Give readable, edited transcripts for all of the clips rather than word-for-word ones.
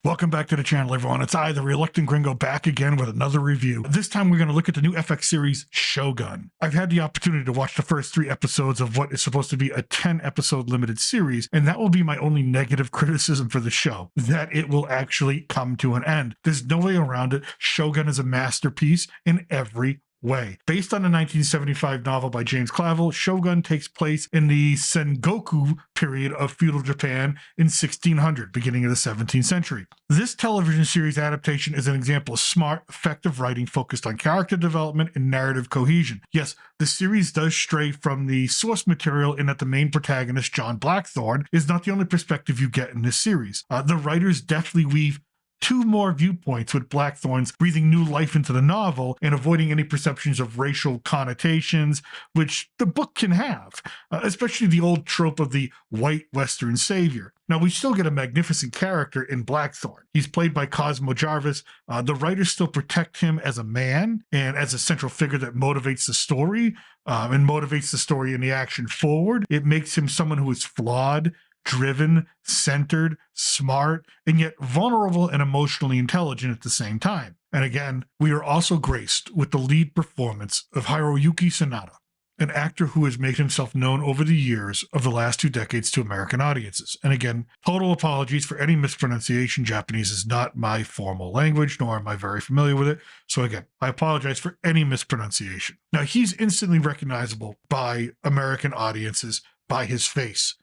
Welcome back to the channel, everyone. It's I, the Reluctant Gringo, back again with another review. This time we're going to look at the new FX series, Shogun. I've had the opportunity to watch the first 3 episodes of what is supposed to be a 10-episode limited series, and that will be my only negative criticism for the show, that it will actually come to an end. There's no way around it. Shogun is a masterpiece in every way. Based on a 1975 novel by James Clavell, Shogun takes place in the Sengoku period of feudal Japan in 1600, beginning of the 17th century. This television series adaptation is an example of smart, effective writing focused on character development and narrative cohesion. Yes, the series does stray from the source material in that the main protagonist, John Blackthorne, is not the only perspective you get in this series. The writers deftly weave 2 more viewpoints, with Blackthorne's breathing new life into the novel and avoiding any perceptions of racial connotations, which the book can have, especially the old trope of the white Western savior. Now, we still get a magnificent character in Blackthorne. He's played by Cosmo Jarvis. The writers still protect him as a man and as a central figure that motivates the story and motivates the story and the action forward. It makes him someone who is flawed, driven, centered, smart, and yet vulnerable and emotionally intelligent at the same time. And again, we are also graced with the lead performance of Hiroyuki Sanada, an actor who has made himself known over the years of the last 2 decades to American audiences. And again, total apologies for any mispronunciation. Japanese is not my formal language, nor am I very familiar with it. So again, I apologize for any mispronunciation. Now, he's instantly recognizable by American audiences by his face.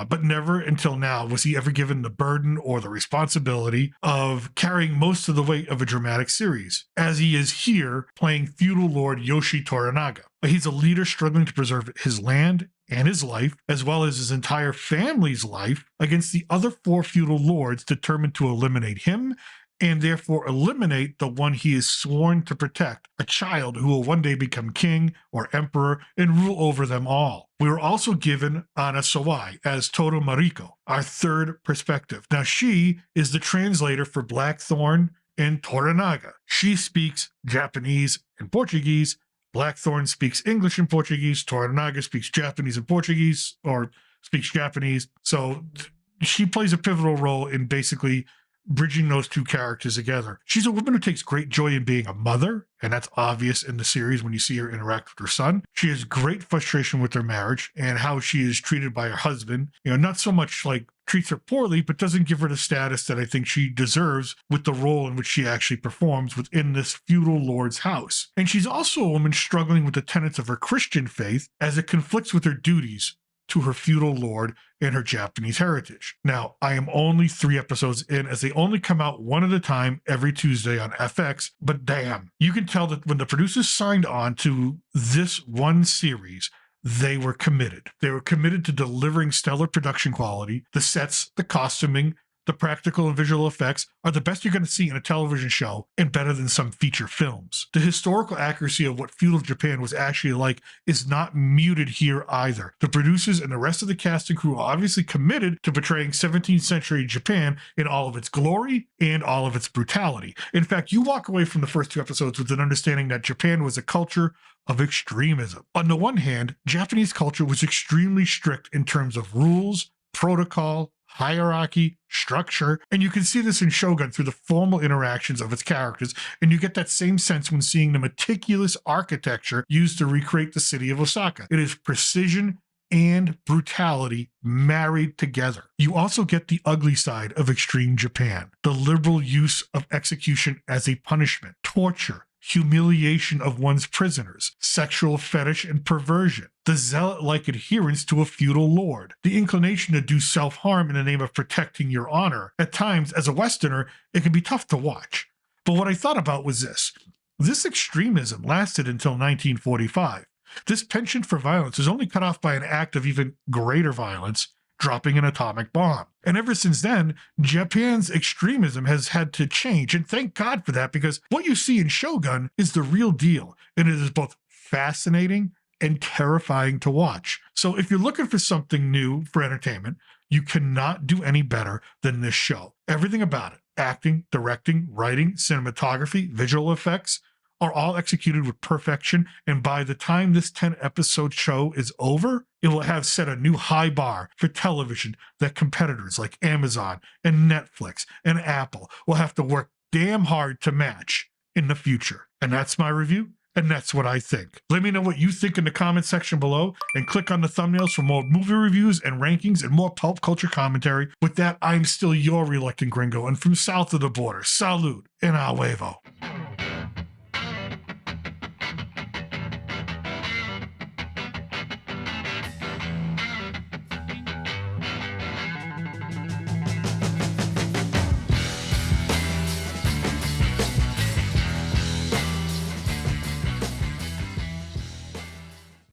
But never until now was he ever given the burden or the responsibility of carrying most of the weight of a dramatic series, as he is here playing feudal lord Yoshi Toranaga. He's a leader struggling to preserve his land and his life, as well as his entire family's life, against the other 4 feudal lords determined to eliminate him and therefore eliminate the one he is sworn to protect, a child who will one day become king or emperor and rule over them all. We were also given Ana Sawai as Toro Mariko, our 3rd perspective. Now, she is the translator for Blackthorne and Toranaga. She speaks Japanese and Portuguese. Blackthorne speaks English and Portuguese. Toranaga speaks Japanese and Portuguese, or speaks Japanese. So she plays a pivotal role in basically bridging those 2 characters together. She's a woman who takes great joy in being a mother, and that's obvious in the series when you see her interact with her son. She has great frustration with their marriage and how she is treated by her husband. Not so much like treats her poorly, but doesn't give her the status that I think she deserves with the role in which she actually performs within this feudal lord's house. And she's also a woman struggling with the tenets of her Christian faith as it conflicts with her duties to her feudal lord and her Japanese heritage. Now, I am only 3 episodes in, as they only come out one at a time every Tuesday on FX, but damn, you can tell that when the producers signed on to this one series, they were committed. They were committed to delivering stellar production quality. The sets, the costuming, the practical and visual effects are the best you're going to see in a television show, and better than some feature films. The historical accuracy of what feudal Japan was actually like is not muted here either. The producers and the rest of the cast and crew are obviously committed to portraying 17th century Japan in all of its glory and all of its brutality. In fact, you walk away from the first 2 episodes with an understanding that Japan was a culture of extremism. On the one hand, Japanese culture was extremely strict in terms of rules, protocol, hierarchy, structure, and you can see this in Shogun through the formal interactions of its characters, and you get that same sense when seeing the meticulous architecture used to recreate the city of Osaka. It is precision and brutality married together. You also get the ugly side of extreme Japan, the liberal use of execution as a punishment, torture, humiliation of one's prisoners, sexual fetish and perversion, the zealot-like adherence to a feudal lord, the inclination to do self-harm in the name of protecting your honor. At times, as a Westerner, it can be tough to watch. But what I thought about was this. This extremism lasted until 1945. This penchant for violence is only cut off by an act of even greater violence, dropping an atomic bomb. And ever since then, Japan's extremism has had to change, and thank God for that, because what you see in Shogun is the real deal, and it is both fascinating and terrifying to watch. So if you're looking for something new for entertainment, you cannot do any better than this show. Everything about it, acting, directing, writing, cinematography, visual effects, are all executed with perfection, and by the time this 10-episode show is over, it will have set a new high bar for television that competitors like Amazon and Netflix and Apple will have to work damn hard to match in the future. And that's my review, and that's what I think. Let me know what you think in the comment section below, and click on the thumbnails for more movie reviews and rankings and more pulp culture commentary. With that, I'm still your reluctant gringo, and from south of the border, salud and a huevo.